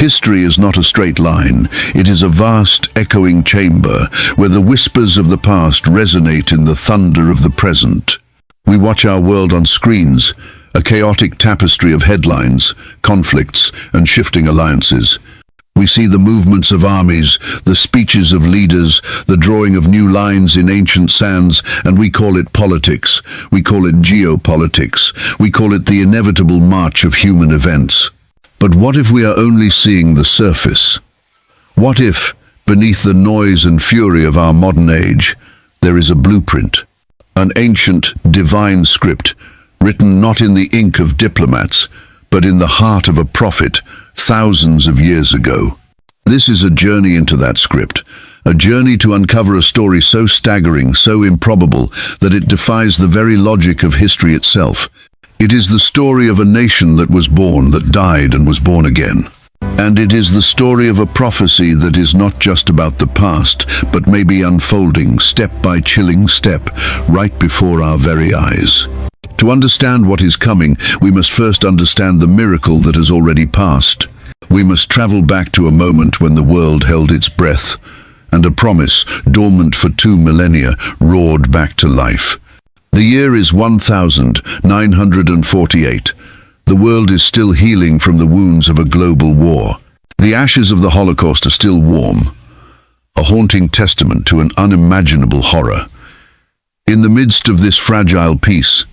History is not a straight line. It is a vast, echoing chamber where the whispers of the past resonate in the thunder of the present. We watch our world on screens, a chaotic tapestry of headlines, conflicts, and shifting alliances. We see the movements of armies, the speeches of leaders, the drawing of new lines in ancient sands, and we call it politics. We call it geopolitics. We call it the inevitable march of human events. But what if we are only seeing the surface? What if, beneath the noise and fury of our modern age, there is a blueprint, an ancient, divine script, written not in the ink of diplomats, but in the heart of a prophet, thousands of years ago? This is a journey into that script, a journey to uncover a story so staggering, so improbable, that it defies the very logic of history itself. It is the story of a nation that was born, that died and was born again. And it is the story of a prophecy that is not just about the past, but may be unfolding step by chilling step, right before our very eyes. To understand what is coming, we must first understand the miracle that has already passed. We must travel back to a moment when the world held its breath, and a promise, dormant for 2 millennia, roared back to life. The year is 1948. The world is still healing from the wounds of a global war. The ashes of the Holocaust are still warm, a haunting testament to an unimaginable horror. In the midst of this fragile peace,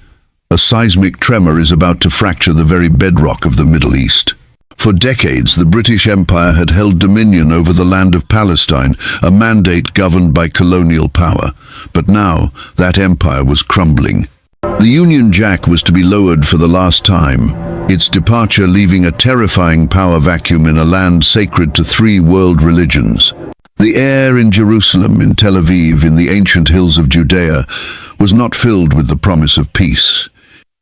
a seismic tremor is about to fracture the very bedrock of the Middle East. For decades, the British Empire had held dominion over the land of Palestine, a mandate governed by colonial power. But now, that empire was crumbling. The Union Jack was to be lowered for the last time, its departure leaving a terrifying power vacuum in a land sacred to 3 world religions. The air in Jerusalem, in Tel Aviv, in the ancient hills of Judea, was not filled with the promise of peace.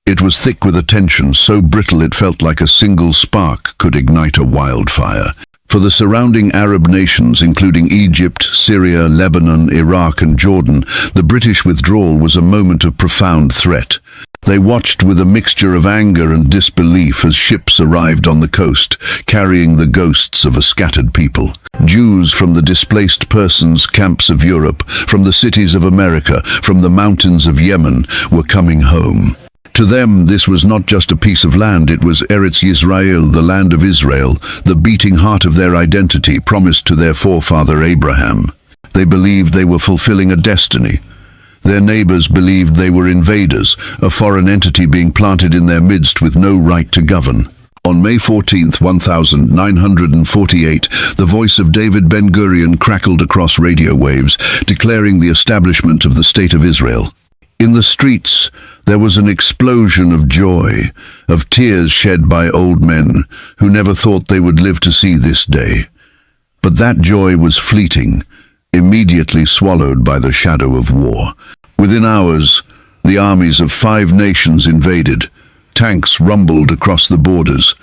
It was thick with a tension so brittle it felt like a single spark could ignite a wildfire. For the surrounding Arab nations, including Egypt, Syria, Lebanon, Iraq and Jordan, the British withdrawal was a moment of profound threat. They watched with a mixture of anger and disbelief as ships arrived on the coast, carrying the ghosts of a scattered people. Jews from the displaced persons camps of Europe, from the cities of America, from the mountains of Yemen, were coming home. To them, this was not just a piece of land, it was Eretz Yisrael, the land of Israel, the beating heart of their identity promised to their forefather Abraham. They believed they were fulfilling a destiny. Their neighbors believed they were invaders, a foreign entity being planted in their midst with no right to govern. On May 14, 1948, the voice of David Ben-Gurion crackled across radio waves, declaring the establishment of the State of Israel. In the streets, there was an explosion of joy, of tears shed by old men who never thought they would live to see this day. But that joy was fleeting, immediately swallowed by the shadow of war. Within hours, the armies of 5 nations invaded. Tanks rumbled across the borders.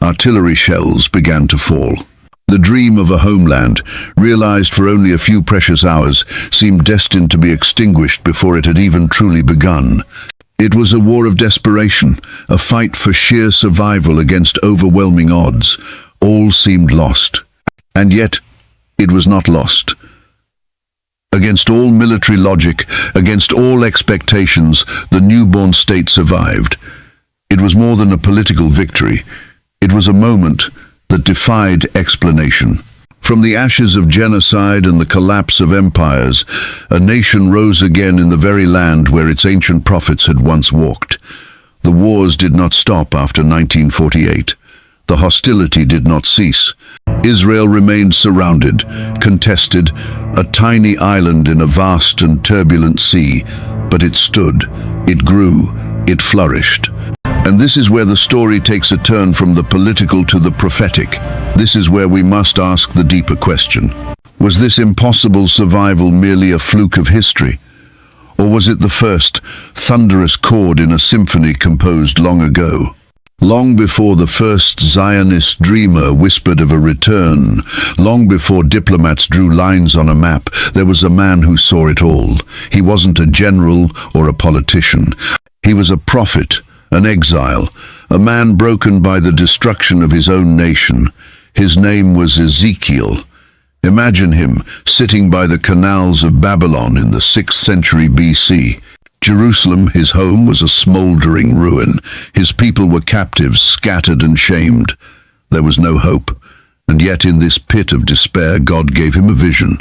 Artillery shells began to fall. The dream of a homeland, realized for only a few precious hours, seemed destined to be extinguished before it had even truly begun. It was a war of desperation, a fight for sheer survival against overwhelming odds. All seemed lost. And yet, it was not lost. Against all military logic, against all expectations, the newborn state survived. It was more than a political victory. It was a moment that defied explanation. From the ashes of genocide and the collapse of empires, a nation rose again in the very land where its ancient prophets had once walked. The wars did not stop after 1948. The hostility did not cease. Israel remained surrounded, contested, a tiny island in a vast and turbulent sea, but it stood, it grew, it flourished. And this is where the story takes a turn from the political to the prophetic. This is where we must ask the deeper question. Was this impossible survival merely a fluke of history? Or was it the first, thunderous chord in a symphony composed long ago? Long before the first Zionist dreamer whispered of a return, long before diplomats drew lines on a map, there was a man who saw it all. He wasn't a general or a politician. He was a prophet, an exile, a man broken by the destruction of his own nation. His name was Ezekiel. Imagine him sitting by the canals of Babylon in the 6th century BC. Jerusalem, his home, was a smoldering ruin. His people were captives, scattered and shamed. There was no hope, and yet in this pit of despair God gave him a vision,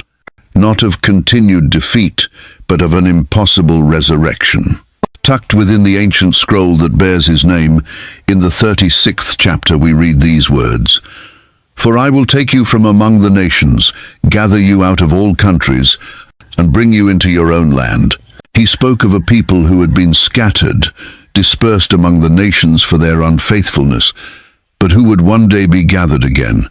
not of continued defeat, but of an impossible resurrection. Tucked within the ancient scroll that bears his name, in the 36th chapter we read these words, "For I will take you from among the nations, gather you out of all countries, and bring you into your own land." He spoke of a people who had been scattered, dispersed among the nations for their unfaithfulness, but who would one day be gathered again.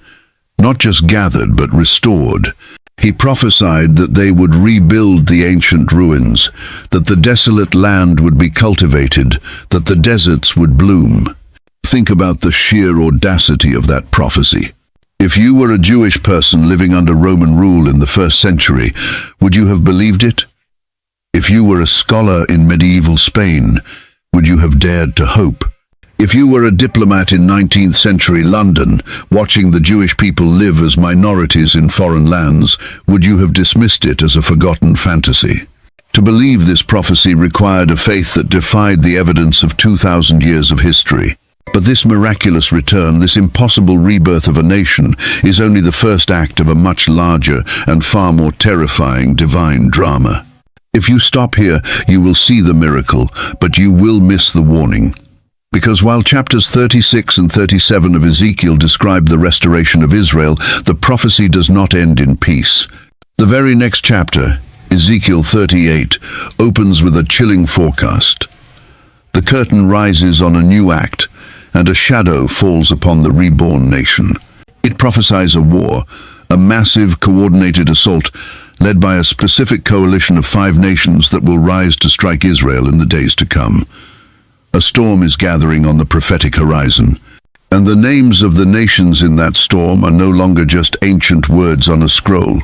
Not just gathered, but restored. He prophesied that they would rebuild the ancient ruins, that the desolate land would be cultivated, that the deserts would bloom. Think about the sheer audacity of that prophecy. If you were a Jewish person living under Roman rule in the 1st century, would you have believed it? If you were a scholar in medieval Spain, would you have dared to hope? If you were a diplomat in 19th century London, watching the Jewish people live as minorities in foreign lands, would you have dismissed it as a forgotten fantasy? To believe this prophecy required a faith that defied the evidence of 2,000 years of history. But this miraculous return, this impossible rebirth of a nation, is only the first act of a much larger and far more terrifying divine drama. If you stop here, you will see the miracle, but you will miss the warning. Because while chapters 36 and 37 of Ezekiel describe the restoration of Israel, the prophecy does not end in peace. The very next chapter, Ezekiel 38, opens with a chilling forecast. The curtain rises on a new act, and a shadow falls upon the reborn nation. It prophesies a war, a massive coordinated assault led by a specific coalition of 5 nations that will rise to strike Israel in the days to come. A storm is gathering on the prophetic horizon, and the names of the nations in that storm are no longer just ancient words on a scroll.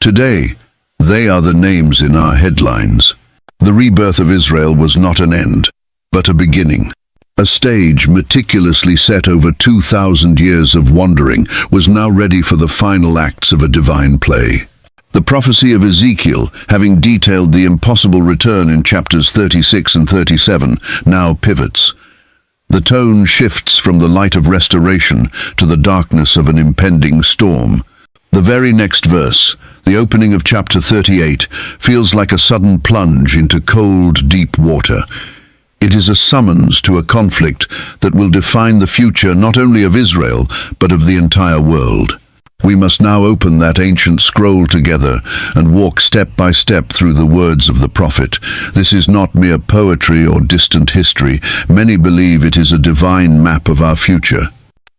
Today, they are the names in our headlines. The rebirth of Israel was not an end, but a beginning. A stage meticulously set over 2,000 years of wandering was now ready for the final acts of a divine play. The prophecy of Ezekiel, having detailed the impossible return in chapters 36 and 37, now pivots. The tone shifts from the light of restoration to the darkness of an impending storm. The very next verse, the opening of chapter 38, feels like a sudden plunge into cold, deep water. It is a summons to a conflict that will define the future not only of Israel, but of the entire world. We must now open that ancient scroll together and walk step by step through the words of the prophet. This is not mere poetry or distant history. Many believe it is a divine map of our future.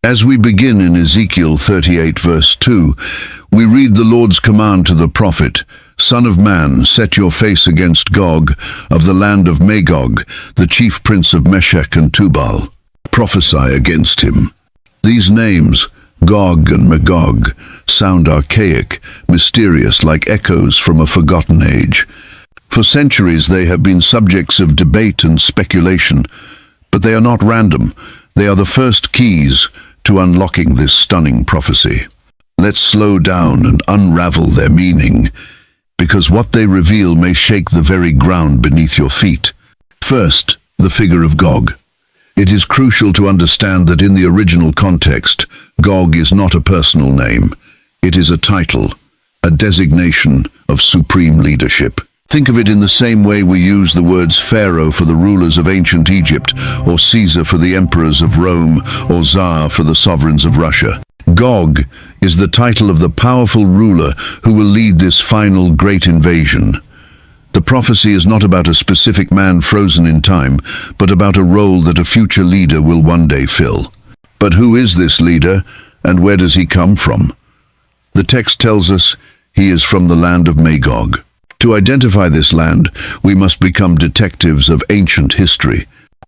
As we begin in Ezekiel 38 verse 2, we read the Lord's command to the prophet, "Son of man, set your face against Gog, of the land of Magog, the chief prince of Meshech and Tubal. Prophesy against him." These names, Gog and Magog, sound archaic, mysterious, like echoes from a forgotten age. For centuries they have been subjects of debate and speculation, but they are not random. They are the first keys to unlocking this stunning prophecy. Let's slow down and unravel their meaning, because what they reveal may shake the very ground beneath your feet. First, the figure of Gog. It is crucial to understand that in the original context, Gog is not a personal name. It is a title, a designation of supreme leadership. Think of it in the same way we use the words Pharaoh for the rulers of ancient Egypt, or Caesar for the emperors of Rome, or Tsar for the sovereigns of Russia. Gog is the title of the powerful ruler who will lead this final great invasion. The prophecy is not about a specific man frozen in time, but about a role that a future leader will one day fill. But who is this leader, and where does he come from? The text tells us he is from the land of Magog. To identify this land, we must become detectives of ancient history.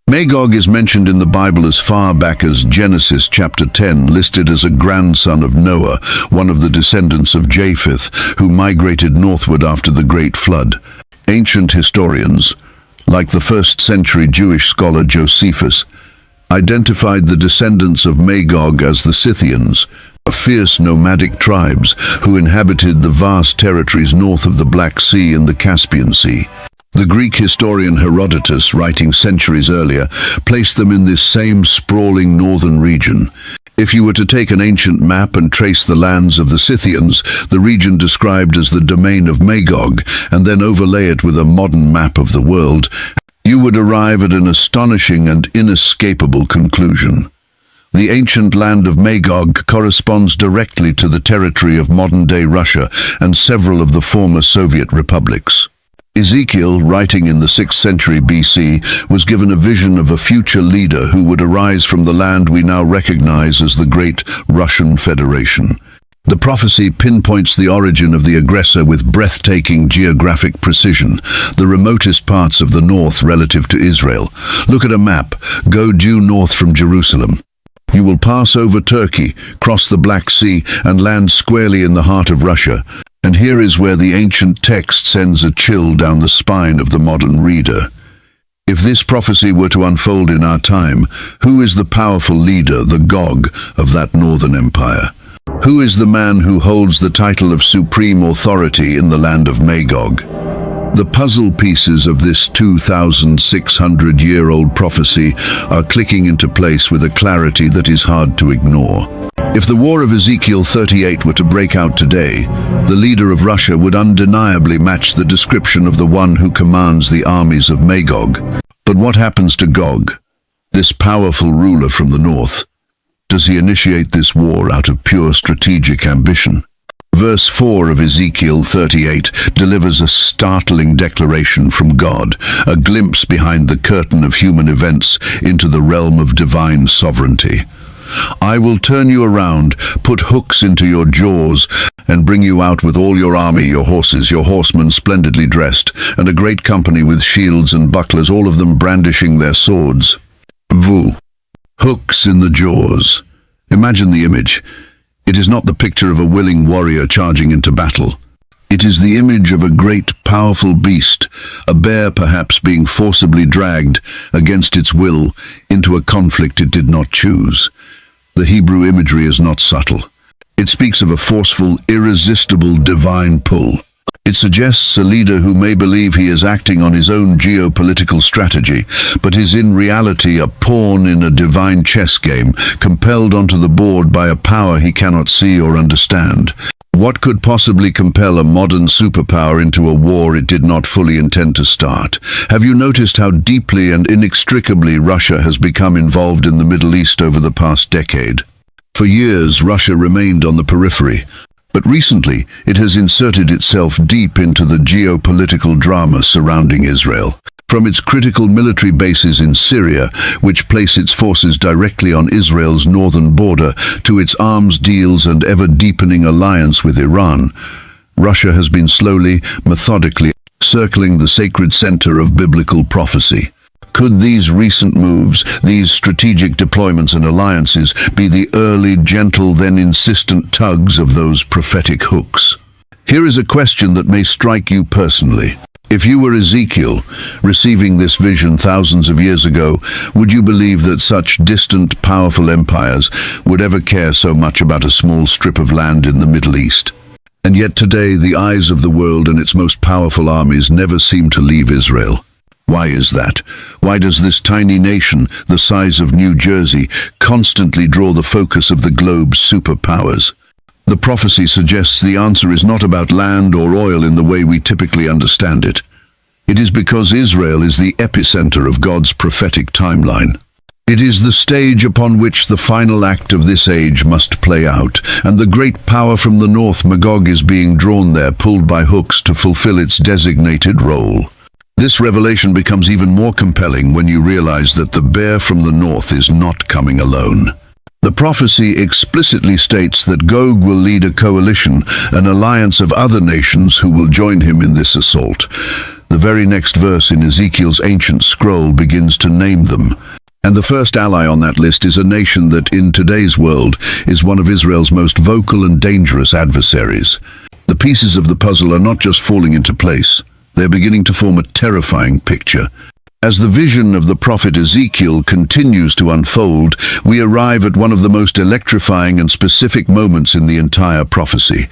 Magog is mentioned in the Bible as far back as Genesis chapter 10, listed as a grandson of Noah, one of the descendants of Japheth, who migrated northward after the Great Flood. Ancient historians, like the 1st century Jewish scholar Josephus, identified the descendants of Magog as the Scythians, fierce nomadic tribes who inhabited the vast territories north of the Black Sea and the Caspian Sea. The Greek historian Herodotus, writing centuries earlier, placed them in this same sprawling northern region. If you were to take an ancient map and trace the lands of the Scythians, the region described as the domain of Magog, and then overlay it with a modern map of the world, you would arrive at an astonishing and inescapable conclusion. The ancient land of Magog corresponds directly to the territory of modern-day Russia and several of the former Soviet republics. Ezekiel, writing in the 6th century BC, was given a vision of a future leader who would arise from the land we now recognize as the Great Russian Federation. The prophecy pinpoints the origin of the aggressor with breathtaking geographic precision, the remotest parts of the north relative to Israel. Look at a map. Go due north from Jerusalem. You will pass over Turkey, cross the Black Sea, and land squarely in the heart of Russia. And here is where the ancient text sends a chill down the spine of the modern reader. If this prophecy were to unfold in our time, who is the powerful leader, the Gog, of that northern empire? Who is the man who holds the title of supreme authority in the land of Magog? The puzzle pieces of this 2,600-year-old prophecy are clicking into place with a clarity that is hard to ignore. If the war of Ezekiel 38 were to break out today, the leader of Russia would undeniably match the description of the one who commands the armies of Magog. But what happens to Gog, this powerful ruler from the north? Does he initiate this war out of pure strategic ambition? Verse 4 of Ezekiel 38 delivers a startling declaration from God, a glimpse behind the curtain of human events into the realm of divine sovereignty. I will turn you around, put hooks into your jaws, and bring you out with all your army, your horses, your horsemen splendidly dressed, and a great company with shields and bucklers, all of them brandishing their swords. Vu. Hooks in the jaws. Imagine the image. It is not the picture of a willing warrior charging into battle. It is the image of a great, powerful beast, a bear perhaps being forcibly dragged against its will into a conflict it did not choose. The Hebrew imagery is not subtle. It speaks of a forceful, irresistible divine pull. It suggests a leader who may believe he is acting on his own geopolitical strategy, but is in reality a pawn in a divine chess game, compelled onto the board by a power he cannot see or understand. What could possibly compel a modern superpower into a war it did not fully intend to start? Have you noticed how deeply and inextricably Russia has become involved in the Middle East over the past decade? For years, Russia remained on the periphery, but recently it has inserted itself deep into the geopolitical drama surrounding Israel. From its critical military bases in Syria, which place its forces directly on Israel's northern border, to its arms deals and ever-deepening alliance with Iran, Russia has been slowly, methodically circling the sacred center of biblical prophecy. Could these recent moves, these strategic deployments and alliances, be the early, gentle, then insistent tugs of those prophetic hooks? Here is a question that may strike you personally. If you were Ezekiel, receiving this vision thousands of years ago, would you believe that such distant, powerful empires would ever care so much about a small strip of land in the Middle East? And yet today, the eyes of the world and its most powerful armies never seem to leave Israel. Why is that? Why does this tiny nation, the size of New Jersey, constantly draw the focus of the globe's superpowers? The prophecy suggests the answer is not about land or oil in the way we typically understand it. It is because Israel is the epicenter of God's prophetic timeline. It is the stage upon which the final act of this age must play out, and the great power from the north, Magog, is being drawn there, pulled by hooks to fulfill its designated role. This revelation becomes even more compelling when you realize that the bear from the north is not coming alone. The prophecy explicitly states that Gog will lead a coalition, an alliance of other nations who will join him in this assault. The very next verse in Ezekiel's ancient scroll begins to name them. And the first ally on that list is a nation that, in today's world, is one of Israel's most vocal and dangerous adversaries. The pieces of the puzzle are not just falling into place. They're beginning to form a terrifying picture. As the vision of the prophet Ezekiel continues to unfold, we arrive at one of the most electrifying and specific moments in the entire prophecy.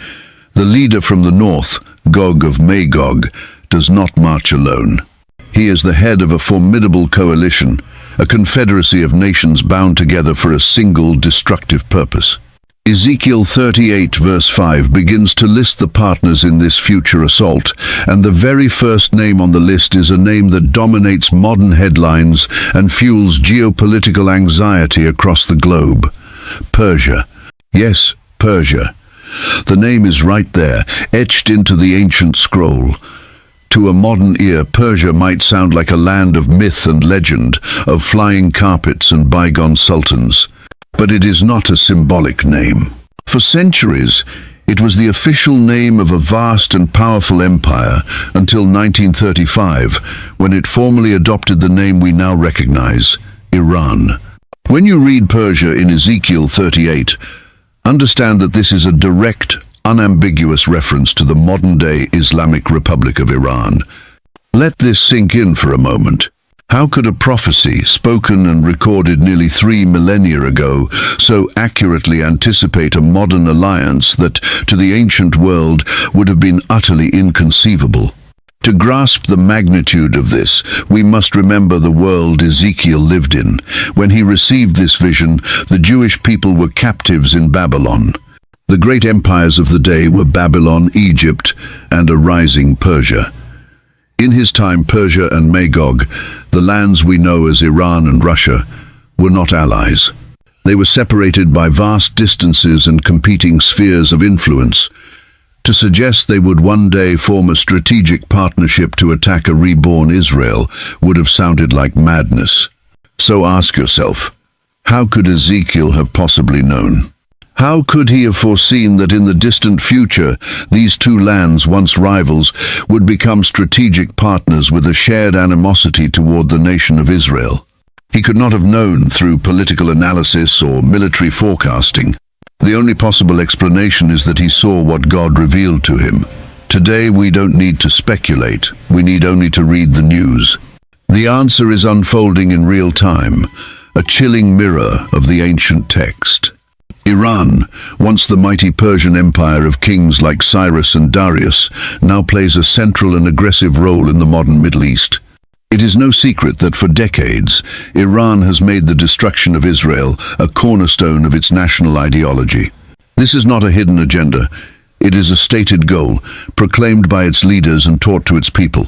The leader from the north, Gog of Magog, does not march alone. He is the head of a formidable coalition, a confederacy of nations bound together for a single destructive purpose. Ezekiel 38 verse 5 begins to list the partners in this future assault, and the very first name on the list is a name that dominates modern headlines and fuels geopolitical anxiety across the globe. Persia. Yes, Persia. The name is right there, etched into the ancient scroll. To a modern ear, Persia might sound like a land of myth and legend, of flying carpets and bygone sultans. But it is not a symbolic name. For centuries, it was the official name of a vast and powerful empire until 1935, when it formally adopted the name we now recognize, Iran. When you read Persia in Ezekiel 38, understand that this is a direct, unambiguous reference to the modern-day Islamic Republic of Iran. Let this sink in for a moment. How could a prophecy, spoken and recorded nearly 3 millennia ago, so accurately anticipate a modern alliance that, to the ancient world, would have been utterly inconceivable? To grasp the magnitude of this, we must remember the world Ezekiel lived in. When he received this vision, the Jewish people were captives in Babylon. The great empires of the day were Babylon, Egypt, and a rising Persia. In his time, Persia and Magog, the lands we know as Iran and Russia, were not allies. They were separated by vast distances and competing spheres of influence. To suggest they would one day form a strategic partnership to attack a reborn Israel would have sounded like madness. So ask yourself, how could Ezekiel have possibly known? How could he have foreseen that in the distant future, these two lands, once rivals, would become strategic partners with a shared animosity toward the nation of Israel? He could not have known through political analysis or military forecasting. The only possible explanation is that he saw what God revealed to him. Today we don't need to speculate, we need only to read the news. The answer is unfolding in real time, a chilling mirror of the ancient text. Iran, once the mighty Persian empire of kings like Cyrus and Darius, now plays a central and aggressive role in the modern Middle East. It is no secret that for decades, Iran has made the destruction of Israel a cornerstone of its national ideology. This is not a hidden agenda. It is a stated goal, proclaimed by its leaders and taught to its people.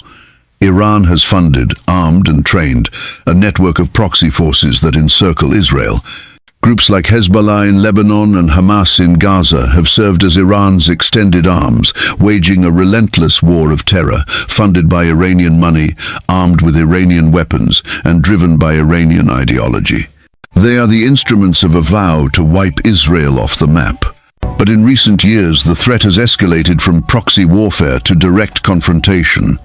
Iran has funded, armed and trained a network of proxy forces that encircle Israel. Groups like Hezbollah in Lebanon and Hamas in Gaza have served as Iran's extended arms, waging a relentless war of terror, funded by Iranian money, armed with Iranian weapons, and driven by Iranian ideology. They are the instruments of a vow to wipe Israel off the map. But in recent years, the threat has escalated from proxy warfare to direct confrontation.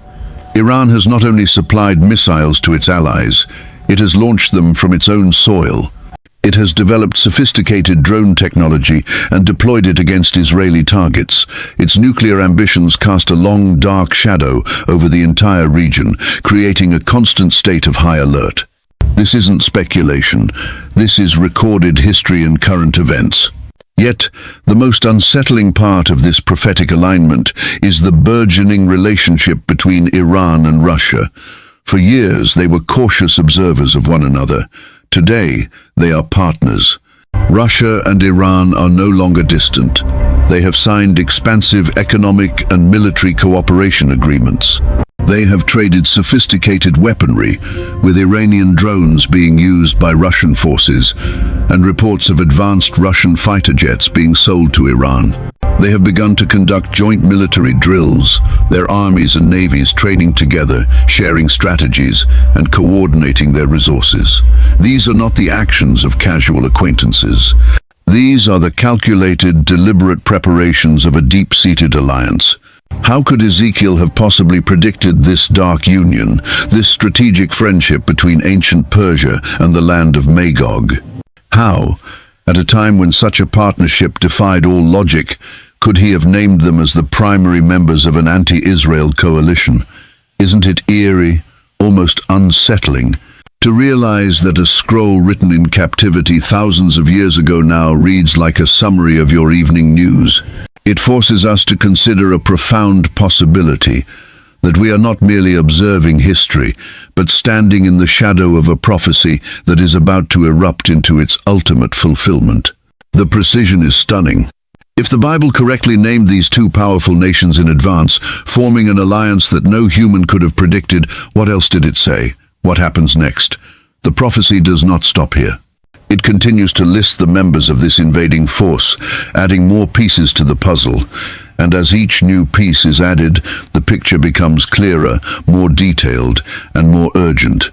Iran has not only supplied missiles to its allies, it has launched them from its own soil. It has developed sophisticated drone technology and deployed it against Israeli targets. Its nuclear ambitions cast a long, dark shadow over the entire region, creating a constant state of high alert. This isn't speculation. This is recorded history and current events. Yet, the most unsettling part of this prophetic alignment is the burgeoning relationship between Iran and Russia. For years, they were cautious observers of one another. Today, they are partners. Russia and Iran are no longer distant. They have signed expansive economic and military cooperation agreements. They have traded sophisticated weaponry, with Iranian drones being used by Russian forces, and reports of advanced Russian fighter jets being sold to Iran. They have begun to conduct joint military drills, their armies and navies training together, sharing strategies, and coordinating their resources. These are not the actions of casual acquaintances. These are the calculated, deliberate preparations of a deep-seated alliance. How could Ezekiel have possibly predicted this dark union, this strategic friendship between ancient Persia and the land of Magog? How, at a time when such a partnership defied all logic, could he have named them as the primary members of an anti-Israel coalition? Isn't it eerie, almost unsettling. To realize that a scroll written in captivity thousands of years ago now reads like a summary of your evening news. It forces us to consider a profound possibility, that we are not merely observing history, but standing in the shadow of a prophecy that is about to erupt into its ultimate fulfillment. The precision is stunning. If the Bible correctly named these two powerful nations in advance, forming an alliance that no human could have predicted, what else did it say? What happens next? The prophecy does not stop here. It continues to list the members of this invading force, adding more pieces to the puzzle. And as each new piece is added, the picture becomes clearer, more detailed, and more urgent.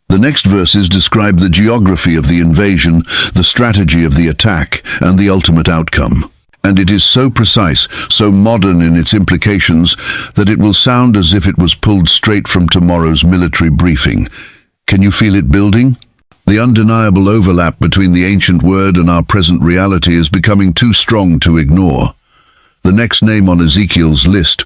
The next verses describe the geography of the invasion, the strategy of the attack, and the ultimate outcome. And it is so precise, so modern in its implications, that it will sound as if it was pulled straight from tomorrow's military briefing. Can you feel it building? The undeniable overlap between the ancient word and our present reality is becoming too strong to ignore. The next name on Ezekiel's list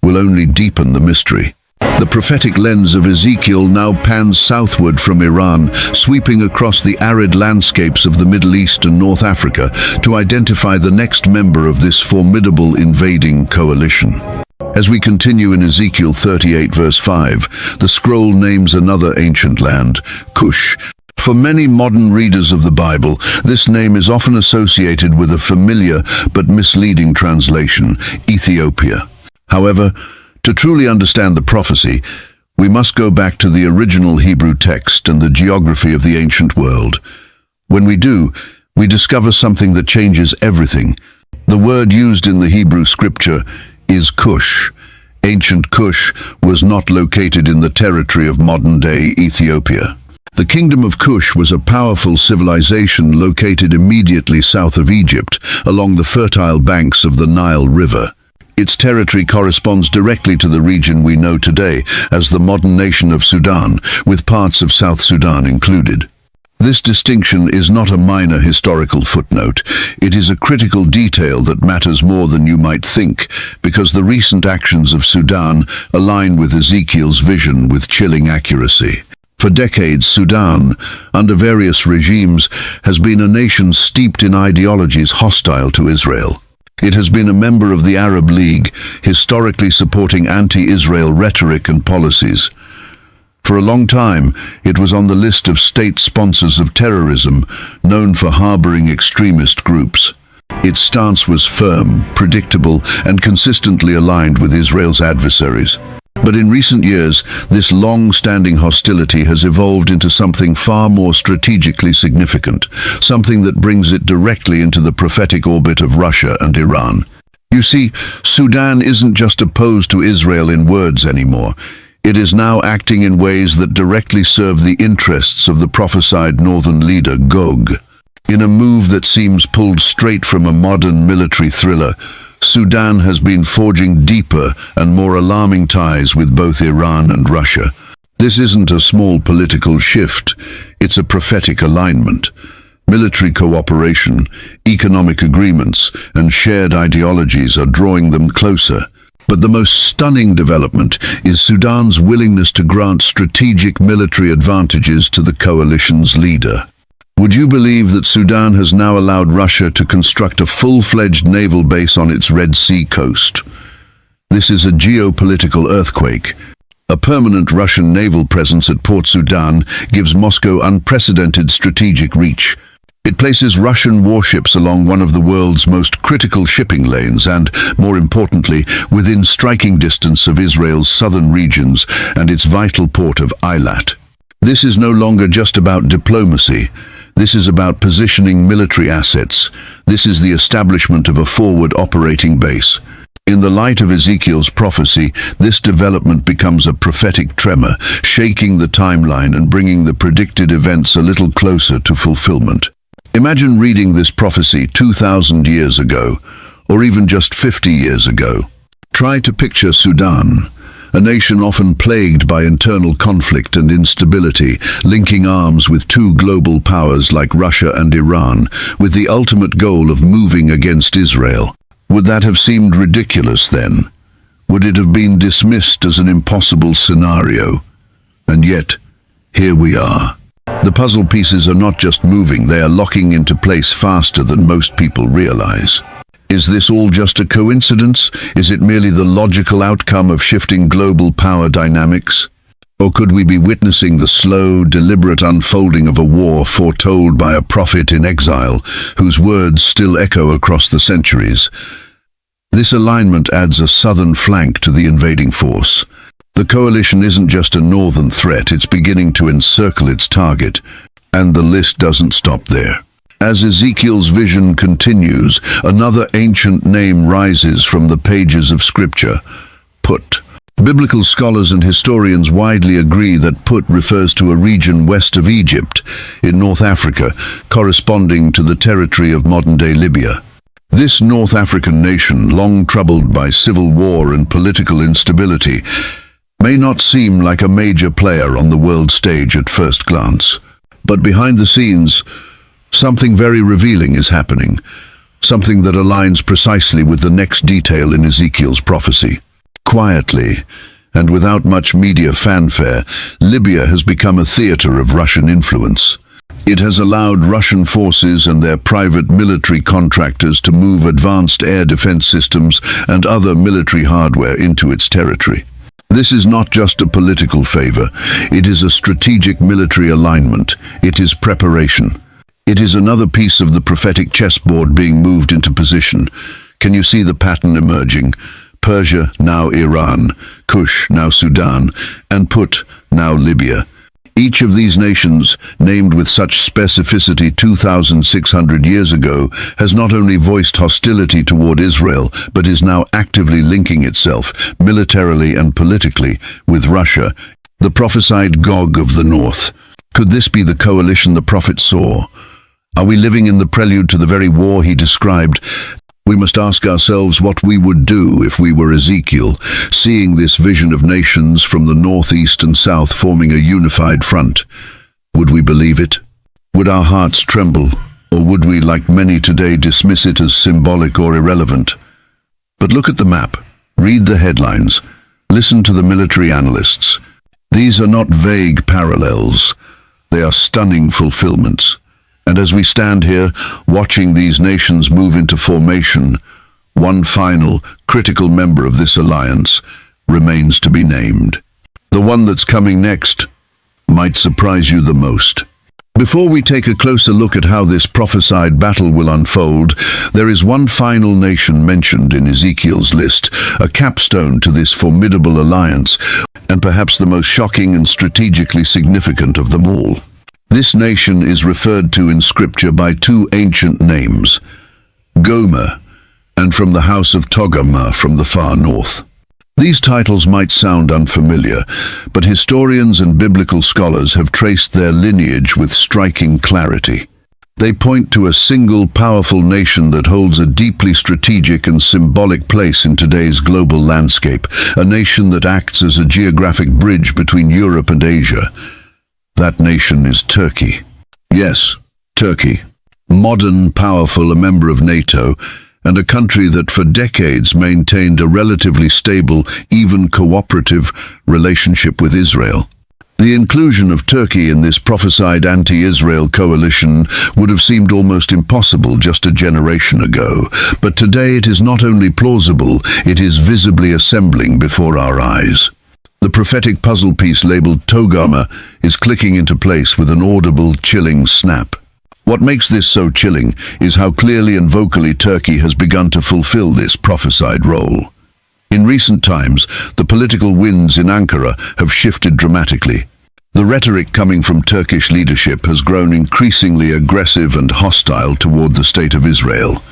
will only deepen the mystery. The prophetic lens of Ezekiel now pans southward from Iran, sweeping across the arid landscapes of the Middle East and North Africa to identify the next member of this formidable invading coalition. As we continue in Ezekiel 38 verse 5, the scroll names another ancient land, Cush. For many modern readers of the Bible, this name is often associated with a familiar but misleading translation, Ethiopia. However, to truly understand the prophecy, we must go back to the original Hebrew text and the geography of the ancient world. When we do, we discover something that changes everything. The word used in the Hebrew scripture is Cush. Ancient Cush was not located in the territory of modern-day Ethiopia. The kingdom of Cush was a powerful civilization located immediately south of Egypt, along the fertile banks of the Nile River. Its territory corresponds directly to the region we know today as the modern nation of Sudan, with parts of South Sudan included. This distinction is not a minor historical footnote. It is a critical detail that matters more than you might think, because the recent actions of Sudan align with Ezekiel's vision with chilling accuracy. For decades, Sudan, under various regimes, has been a nation steeped in ideologies hostile to Israel. It has been a member of the Arab League, historically supporting anti-Israel rhetoric and policies. For a long time, it was on the list of state sponsors of terrorism, known for harboring extremist groups. Its stance was firm, predictable, and consistently aligned with Israel's adversaries. But in recent years, this long-standing hostility has evolved into something far more strategically significant, something that brings it directly into the prophetic orbit of Russia and Iran. You see, Sudan isn't just opposed to Israel in words anymore. It is now acting in ways that directly serve the interests of the prophesied northern leader, Gog. In a move that seems pulled straight from a modern military thriller, Sudan has been forging deeper and more alarming ties with both Iran and Russia. This isn't a small political shift, it's a prophetic alignment. Military cooperation, economic agreements, and shared ideologies are drawing them closer. But the most stunning development is Sudan's willingness to grant strategic military advantages to the coalition's leader. Would you believe that Sudan has now allowed Russia to construct a full-fledged naval base on its Red Sea coast? This is a geopolitical earthquake. A permanent Russian naval presence at Port Sudan gives Moscow unprecedented strategic reach. It places Russian warships along one of the world's most critical shipping lanes and, more importantly, within striking distance of Israel's southern regions and its vital port of Eilat. This is no longer just about diplomacy. This is about positioning military assets. This is the establishment of a forward operating base. In the light of Ezekiel's prophecy, this development becomes a prophetic tremor, shaking the timeline and bringing the predicted events a little closer to fulfillment. Imagine reading this prophecy 2,000 years ago, or even just 50 years ago. Try to picture Sudan, a nation often plagued by internal conflict and instability, linking arms with two global powers like Russia and Iran, with the ultimate goal of moving against Israel. Would that have seemed ridiculous then? Would it have been dismissed as an impossible scenario? And yet, here we are. The puzzle pieces are not just moving, they are locking into place faster than most people realize. Is this all just a coincidence? Is it merely the logical outcome of shifting global power dynamics? Or could we be witnessing the slow, deliberate unfolding of a war foretold by a prophet in exile, whose words still echo across the centuries? This alignment adds a southern flank to the invading force. The coalition isn't just a northern threat, it's beginning to encircle its target, and the list doesn't stop there. As Ezekiel's vision continues, another ancient name rises from the pages of Scripture: Put. Biblical scholars and historians widely agree that Put refers to a region west of Egypt, in North Africa, corresponding to the territory of modern-day Libya. This North African nation, long troubled by civil war and political instability, may not seem like a major player on the world stage at first glance. But behind the scenes, something very revealing is happening, something that aligns precisely with the next detail in Ezekiel's prophecy. Quietly, and without much media fanfare, Libya has become a theater of Russian influence. It has allowed Russian forces and their private military contractors to move advanced air defense systems and other military hardware into its territory. This is not just a political favor, it is a strategic military alignment. It is preparation. It is another piece of the prophetic chessboard being moved into position. Can you see the pattern emerging? Persia, now Iran; Kush, now Sudan; and Put, now Libya. Each of these nations, named with such specificity 2,600 years ago, has not only voiced hostility toward Israel, but is now actively linking itself, militarily and politically, with Russia, the prophesied Gog of the North. Could this be the coalition the prophet saw? Are we living in the prelude to the very war he described? We must ask ourselves what we would do if we were Ezekiel, seeing this vision of nations from the northeast and south forming a unified front. Would we believe it? Would our hearts tremble, or would we, like many today, dismiss it as symbolic or irrelevant? But look at the map, read the headlines, listen to the military analysts. These are not vague parallels, they are stunning fulfillments. And as we stand here, watching these nations move into formation, one final, critical member of this alliance remains to be named. The one that's coming next might surprise you the most. Before we take a closer look at how this prophesied battle will unfold, there is one final nation mentioned in Ezekiel's list, a capstone to this formidable alliance, and perhaps the most shocking and strategically significant of them all. This nation is referred to in Scripture by two ancient names, Gomer, and from the house of Togarmah from the far north. These titles might sound unfamiliar, but historians and biblical scholars have traced their lineage with striking clarity. They point to a single powerful nation that holds a deeply strategic and symbolic place in today's global landscape, a nation that acts as a geographic bridge between Europe and Asia. That nation is Turkey. Yes, Turkey. Modern, powerful, a member of NATO, and a country that for decades maintained a relatively stable, even cooperative, relationship with Israel. The inclusion of Turkey in this prophesied anti-Israel coalition would have seemed almost impossible just a generation ago, but today it is not only plausible, it is visibly assembling before our eyes. The prophetic puzzle piece labeled Togarmah is clicking into place with an audible, chilling snap. What makes this so chilling is how clearly and vocally Turkey has begun to fulfill this prophesied role. In recent times, the political winds in Ankara have shifted dramatically. The rhetoric coming from Turkish leadership has grown increasingly aggressive and hostile toward the state of Israel.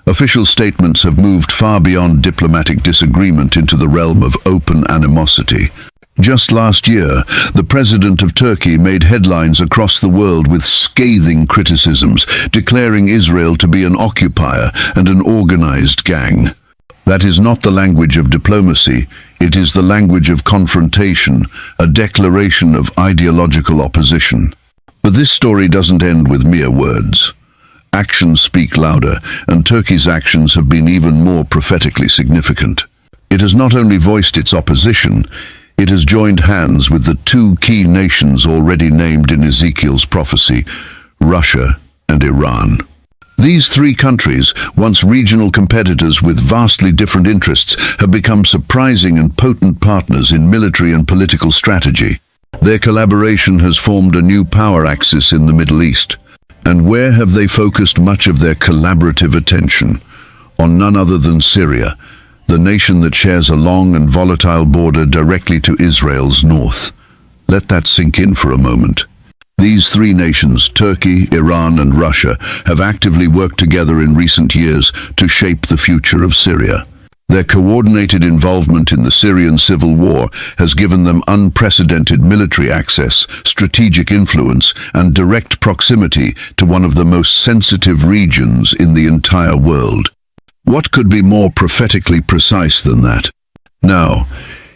Official statements have moved far beyond diplomatic disagreement into the realm of open animosity. Just last year, the president of Turkey made headlines across the world with scathing criticisms, declaring Israel to be an occupier and an organized gang. That is not the language of diplomacy, it is the language of confrontation, a declaration of ideological opposition. But this story doesn't end with mere words. Actions speak louder, and Turkey's actions have been even more prophetically significant. It has not only voiced its opposition, It has joined hands with the two key nations already named in Ezekiel's prophecy, Russia and Iran. These three countries, once regional competitors with vastly different interests, have become surprising and potent partners in military and political strategy. Their collaboration has formed a new power axis in the Middle East. And where have they focused much of their collaborative attention? On none other than Syria, the nation that shares a long and volatile border directly to Israel's north. Let that sink in for a moment. These three nations, Turkey, Iran and Russia, have actively worked together in recent years to shape the future of Syria. Their coordinated involvement in the Syrian civil war has given them unprecedented military access, strategic influence, and direct proximity to one of the most sensitive regions in the entire world. What could be more prophetically precise than that? Now,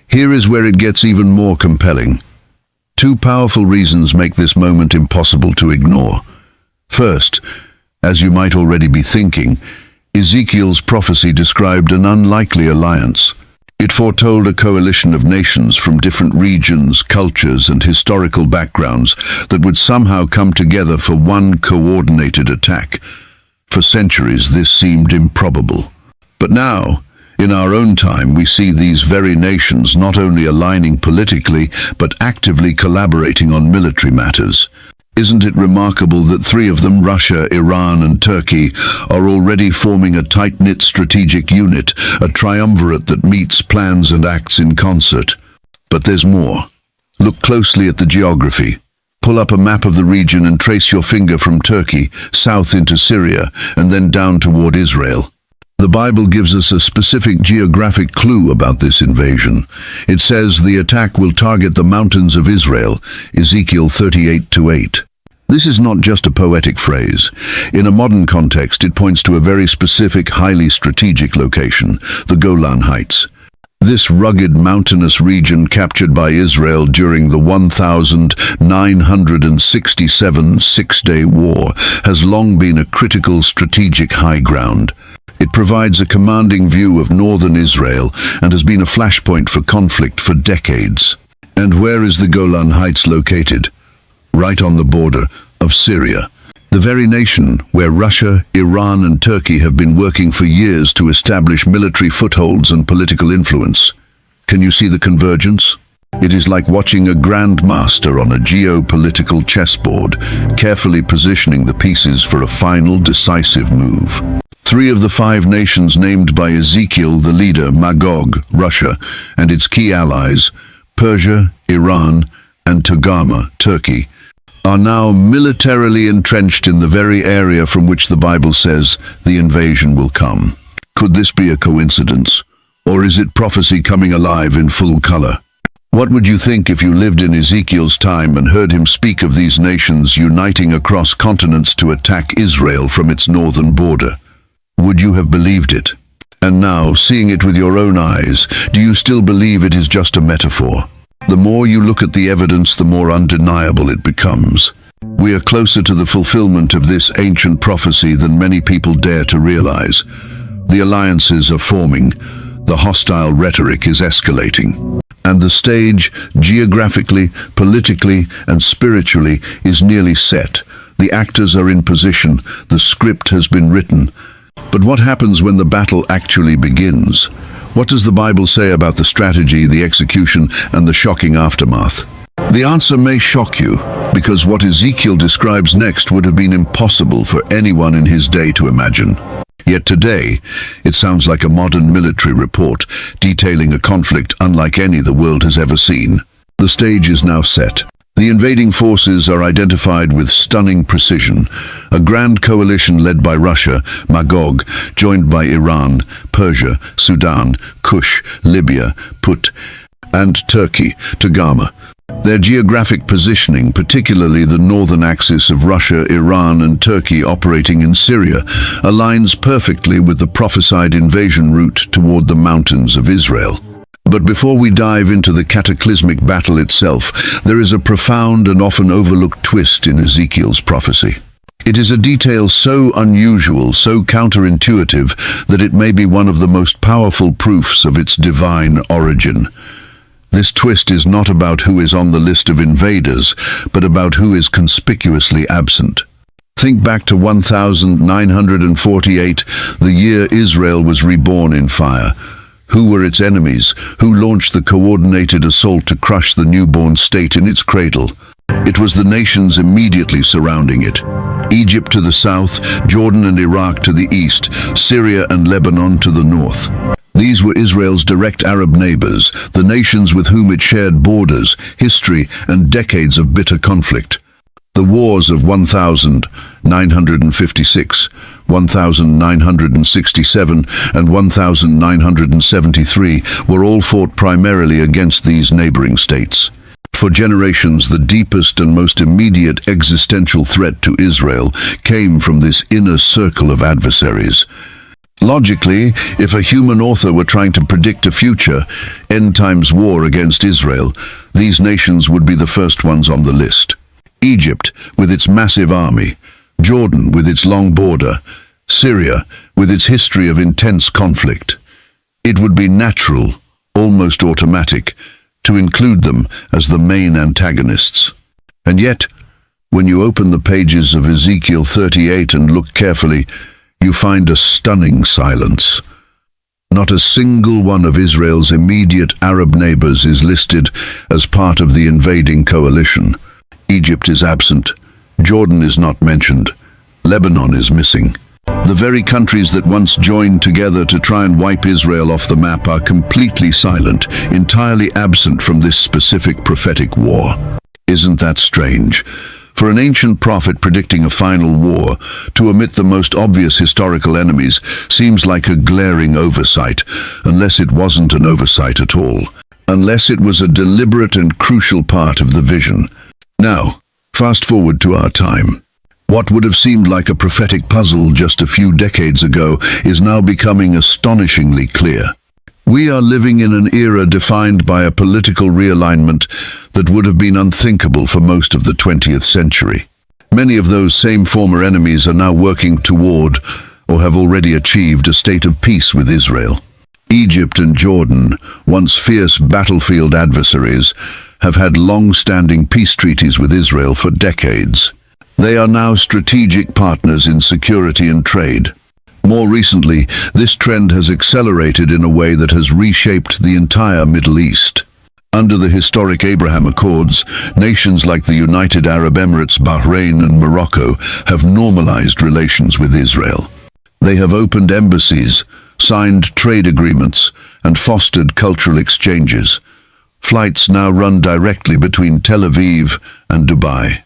here is where it gets even more compelling. Two powerful reasons make this moment impossible to ignore. First, as you might already be thinking, Ezekiel's prophecy described an unlikely alliance. It foretold a coalition of nations from different regions, cultures, and historical backgrounds that would somehow come together for one coordinated attack. For centuries, this seemed improbable. But now, in our own time, we see these very nations not only aligning politically, but actively collaborating on military matters. Isn't it remarkable that three of them, Russia, Iran and Turkey, are already forming a tight-knit strategic unit, a triumvirate that meets, plans and acts in concert? But there's more. Look closely at the geography. Pull up a map of the region and trace your finger from Turkey, south into Syria, and then down toward Israel. The Bible gives us a specific geographic clue about this invasion. It says the attack will target the mountains of Israel, Ezekiel 38:8. This is not just a poetic phrase. In a modern context, it points to a very specific, highly strategic location, the Golan Heights. This rugged mountainous region captured by Israel during the 1967 Six-Day War has long been a critical strategic high ground. It provides a commanding view of northern Israel and has been a flashpoint for conflict for decades. And where is the Golan Heights located? Right on the border of Syria. The very nation where Russia, Iran and Turkey have been working for years to establish military footholds and political influence. Can you see the convergence? It is like watching a grandmaster on a geopolitical chessboard, carefully positioning the pieces for a final decisive move. Three of the five nations named by Ezekiel, the leader, Magog, Russia, and its key allies, Persia, Iran, and Togarmah, Turkey, are now militarily entrenched in the very area from which the Bible says the invasion will come. Could this be a coincidence? Or is it prophecy coming alive in full color? What would you think if you lived in Ezekiel's time and heard him speak of these nations uniting across continents to attack Israel from its northern border? Would you have believed it? And now, seeing it with your own eyes, do you still believe it is just a metaphor? The more you look at the evidence, the more undeniable it becomes. We are closer to the fulfillment of this ancient prophecy than many people dare to realize. The alliances are forming, the hostile rhetoric is escalating, and the stage, geographically, politically, and spiritually, is nearly set. The actors are in position, the script has been written. But what happens when the battle actually begins? What does the Bible say about the strategy, the execution, and the shocking aftermath? The answer may shock you, because what Ezekiel describes next would have been impossible for anyone in his day to imagine. Yet today, it sounds like a modern military report, detailing a conflict unlike any the world has ever seen. The stage is now set. The invading forces are identified with stunning precision. A grand coalition led by Russia, Magog, joined by Iran, Persia, Sudan, Kush, Libya, Put, and Turkey, Togarmah. Their geographic positioning, particularly the northern axis of Russia, Iran, and Turkey operating in Syria, aligns perfectly with the prophesied invasion route toward the mountains of Israel. But before we dive into the cataclysmic battle itself, there is a profound and often overlooked twist in Ezekiel's prophecy. It is a detail so unusual, so counterintuitive, that it may be one of the most powerful proofs of its divine origin. This twist is not about who is on the list of invaders, but about who is conspicuously absent. Think back to 1948, the year Israel was reborn in fire. Who were its enemies? Who launched the coordinated assault to crush the newborn state in its cradle? It was the nations immediately surrounding it. Egypt to the south, Jordan and Iraq to the east, Syria and Lebanon to the north. These were Israel's direct Arab neighbors, the nations with whom it shared borders, history, and decades of bitter conflict. The wars of 1956, 1967, and 1973 were all fought primarily against these neighboring states. For generations, the deepest and most immediate existential threat to Israel came from this inner circle of adversaries. Logically, if a human author were trying to predict a future end-times war against Israel, these nations would be the first ones on the list. Egypt, with its massive army, Jordan, with its long border, Syria, with its history of intense conflict. It would be natural, almost automatic, to include them as the main antagonists. And yet, when you open the pages of Ezekiel 38 and look carefully, you find a stunning silence. Not a single one of Israel's immediate Arab neighbors is listed as part of the invading coalition. Egypt is absent. Jordan is not mentioned. Lebanon is missing. The very countries that once joined together to try and wipe Israel off the map are completely silent, entirely absent from this specific prophetic war. Isn't that strange? For an ancient prophet predicting a final war, to omit the most obvious historical enemies seems like a glaring oversight, unless it wasn't an oversight at all. Unless it was a deliberate and crucial part of the vision. Now, fast forward to our time. What would have seemed like a prophetic puzzle just a few decades ago is now becoming astonishingly clear. We are living in an era defined by a political realignment that would have been unthinkable for most of the 20th century. Many of those same former enemies are now working toward, or have already achieved, a state of peace with Israel. Egypt and Jordan, once fierce battlefield adversaries, have had long-standing peace treaties with Israel for decades. They are now strategic partners in security and trade. More recently, this trend has accelerated in a way that has reshaped the entire Middle East. Under the historic Abraham Accords, nations like the United Arab Emirates, Bahrain, and Morocco have normalized relations with Israel. They have opened embassies, signed trade agreements, and fostered cultural exchanges. Flights now run directly between Tel Aviv and Dubai.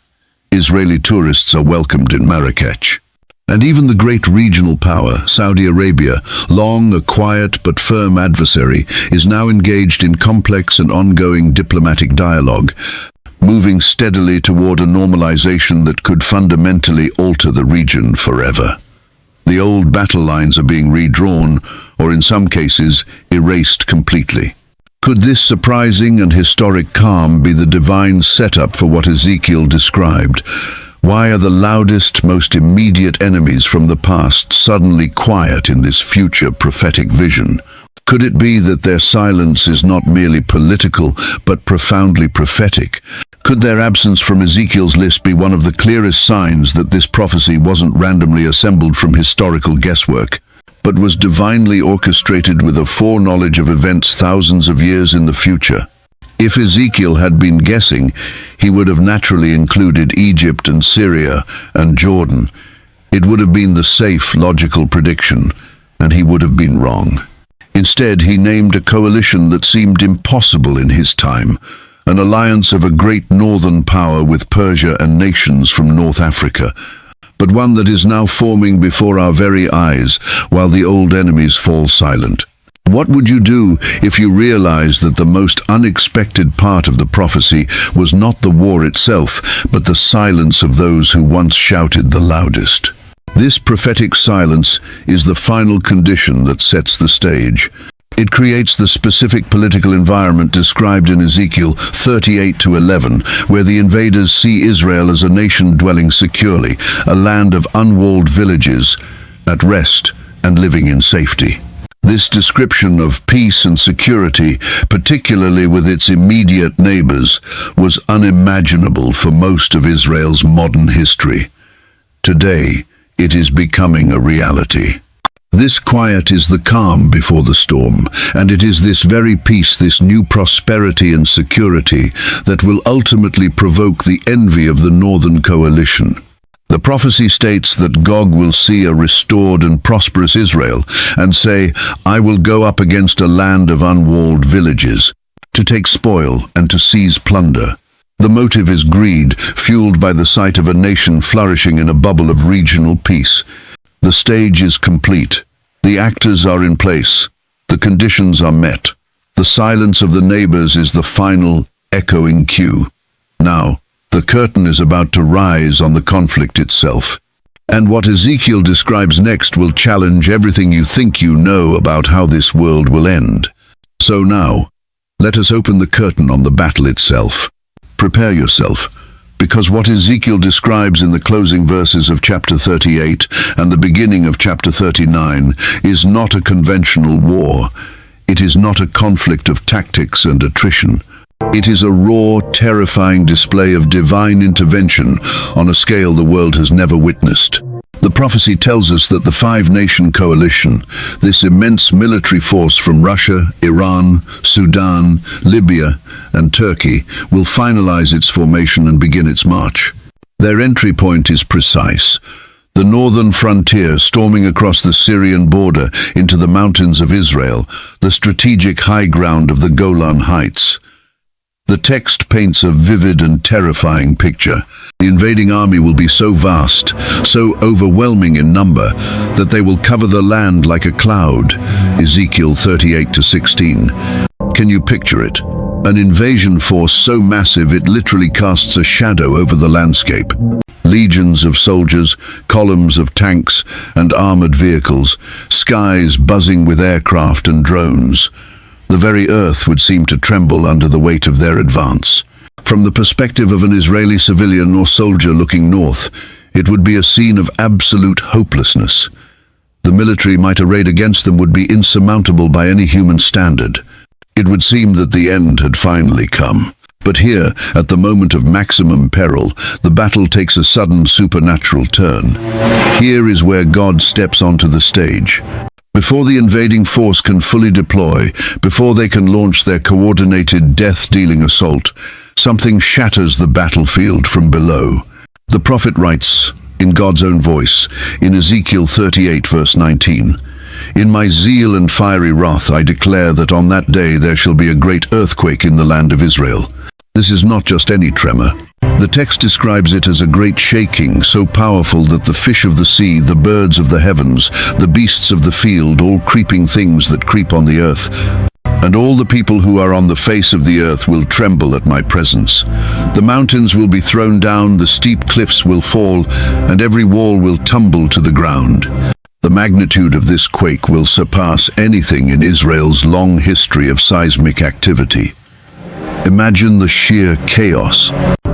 Israeli tourists are welcomed in Marrakech. And even the great regional power, Saudi Arabia, long a quiet but firm adversary, is now engaged in complex and ongoing diplomatic dialogue, moving steadily toward a normalization that could fundamentally alter the region forever. The old battle lines are being redrawn, or in some cases, erased completely. Could this surprising and historic calm be the divine setup for what Ezekiel described? Why are the loudest, most immediate enemies from the past suddenly quiet in this future prophetic vision? Could it be that their silence is not merely political, but profoundly prophetic? Could their absence from Ezekiel's list be one of the clearest signs that this prophecy wasn't randomly assembled from historical guesswork, but was divinely orchestrated with a foreknowledge of events thousands of years in the future? If Ezekiel had been guessing, he would have naturally included Egypt and Syria and Jordan. It would have been the safe, logical prediction, and he would have been wrong. Instead, he named a coalition that seemed impossible in his time, an alliance of a great northern power with Persia and nations from North Africa, but one that is now forming before our very eyes while the old enemies fall silent. What would you do if you realized that the most unexpected part of the prophecy was not the war itself, but the silence of those who once shouted the loudest? This prophetic silence is the final condition that sets the stage. It creates the specific political environment described in Ezekiel 38-11, where the invaders see Israel as a nation dwelling securely, a land of unwalled villages, at rest and living in safety. This description of peace and security, particularly with its immediate neighbors, was unimaginable for most of Israel's modern history. Today, it is becoming a reality. This quiet is the calm before the storm, and it is this very peace, this new prosperity and security, that will ultimately provoke the envy of the Northern Coalition. The prophecy states that Gog will see a restored and prosperous Israel and say, "I will go up against a land of unwalled villages, to take spoil and to seize plunder." The motive is greed, fueled by the sight of a nation flourishing in a bubble of regional peace. The stage is complete. The actors are in place. The conditions are met. The silence of the neighbors is the final, echoing cue. Now, the curtain is about to rise on the conflict itself. And what Ezekiel describes next will challenge everything you think you know about how this world will end. So now, let us open the curtain on the battle itself. Prepare yourself, because what Ezekiel describes in the closing verses of chapter 38 and the beginning of chapter 39 is not a conventional war. It is not a conflict of tactics and attrition. It is a raw, terrifying display of divine intervention on a scale the world has never witnessed. The prophecy tells us that the five-nation coalition, this immense military force from Russia, Iran, Sudan, Libya, and Turkey, will finalize its formation and begin its march. Their entry point is precise: the northern frontier, storming across the Syrian border into the mountains of Israel, the strategic high ground of the Golan Heights. The text paints a vivid and terrifying picture. The invading army will be so vast, so overwhelming in number, that they will cover the land like a cloud. Ezekiel 38-16. Can you picture it? An invasion force so massive it literally casts a shadow over the landscape. Legions of soldiers, columns of tanks and armored vehicles, skies buzzing with aircraft and drones. The very earth would seem to tremble under the weight of their advance. From the perspective of an Israeli civilian or soldier looking north, it would be a scene of absolute hopelessness. The military might arrayed against them would be insurmountable by any human standard. It would seem that the end had finally come. But here, at the moment of maximum peril, the battle takes a sudden supernatural turn. Here is where God steps onto the stage. Before the invading force can fully deploy, before they can launch their coordinated death-dealing assault, something shatters the battlefield from below. The prophet writes, in God's own voice, in Ezekiel 38 verse 19, "In my zeal and fiery wrath I declare that on that day there shall be a great earthquake in the land of Israel." This is not just any tremor. The text describes it as a great shaking, so powerful that the fish of the sea, the birds of the heavens, the beasts of the field, all creeping things that creep on the earth, and all the people who are on the face of the earth will tremble at my presence. The mountains will be thrown down, the steep cliffs will fall, and every wall will tumble to the ground. The magnitude of this quake will surpass anything in Israel's long history of seismic activity. Imagine the sheer chaos.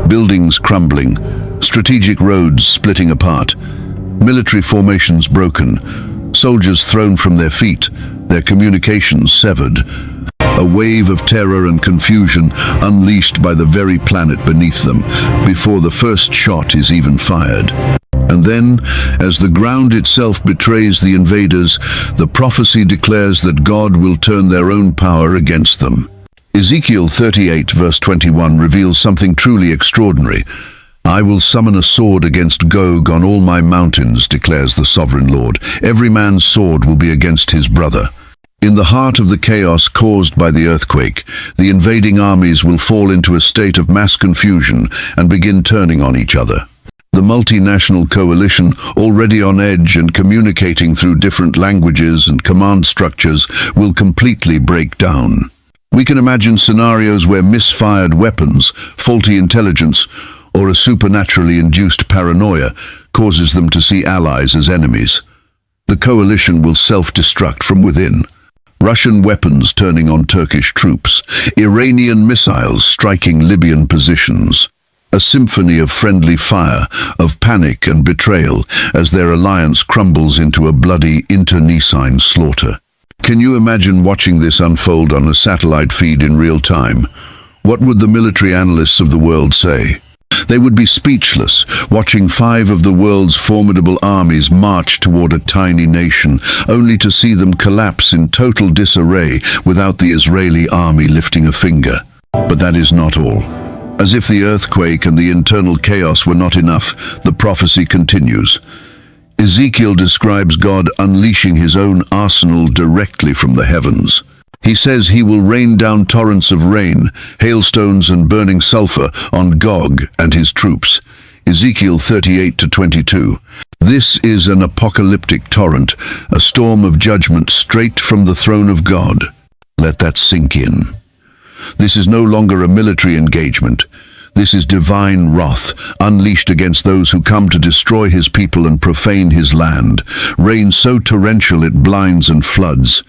Buildings crumbling, strategic roads splitting apart, military formations broken, soldiers thrown from their feet, their communications severed. A wave of terror and confusion unleashed by the very planet beneath them, before the first shot is even fired. And then, as the ground itself betrays the invaders, the prophecy declares that God will turn their own power against them. Ezekiel 38 verse 21 reveals something truly extraordinary. "I will summon a sword against Gog on all my mountains, declares the sovereign Lord. Every man's sword will be against his brother." In the heart of the chaos caused by the earthquake, the invading armies will fall into a state of mass confusion and begin turning on each other. The multinational coalition, already on edge and communicating through different languages and command structures, will completely break down. We can imagine scenarios where misfired weapons, faulty intelligence, or a supernaturally induced paranoia causes them to see allies as enemies. The coalition will self-destruct from within. Russian weapons turning on Turkish troops, Iranian missiles striking Libyan positions. A symphony of friendly fire, of panic and betrayal as their alliance crumbles into a bloody internecine slaughter. Can you imagine watching this unfold on a satellite feed in real time? What would the military analysts of the world say? They would be speechless, watching 5 of the world's formidable armies march toward a tiny nation, only to see them collapse in total disarray without the Israeli army lifting a finger. But that is not all. As if the earthquake and the internal chaos were not enough, the prophecy continues. Ezekiel describes God unleashing his own arsenal directly from the heavens. He says he will rain down torrents of rain, hailstones and burning sulfur on Gog and his troops. Ezekiel 38-22. This is an apocalyptic torrent, a storm of judgment straight from the throne of God. Let that sink in. This is no longer a military engagement. This is divine wrath, unleashed against those who come to destroy his people and profane his land. Rain so torrential it blinds and floods.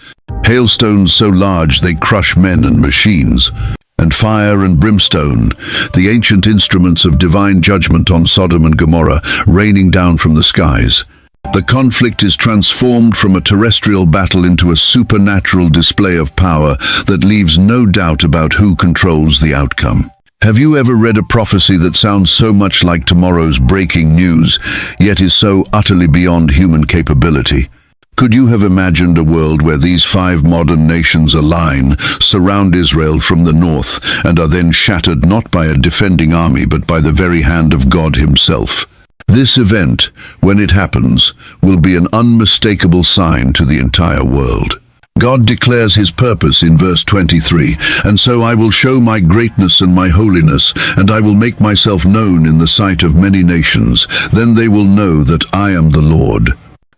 Hailstones so large they crush men and machines. And fire and brimstone, the ancient instruments of divine judgment on Sodom and Gomorrah, raining down from the skies. The conflict is transformed from a terrestrial battle into a supernatural display of power that leaves no doubt about who controls the outcome. Have you ever read a prophecy that sounds so much like tomorrow's breaking news, yet is so utterly beyond human capability? Could you have imagined a world where these 5 modern nations align, surround Israel from the north, and are then shattered not by a defending army but by the very hand of God himself? This event, when it happens, will be an unmistakable sign to the entire world. God declares his purpose in verse 23, "And so I will show my greatness and my holiness, and I will make myself known in the sight of many nations. Then they will know that I am the Lord."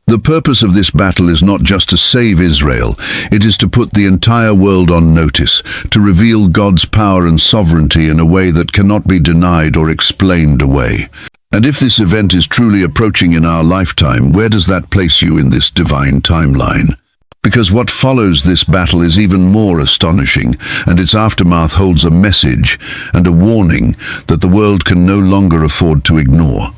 The purpose of this battle is not just to save Israel, it is to put the entire world on notice, to reveal God's power and sovereignty in a way that cannot be denied or explained away. And if this event is truly approaching in our lifetime, where does that place you in this divine timeline? Because what follows this battle is even more astonishing, and its aftermath holds a message and a warning that the world can no longer afford to ignore.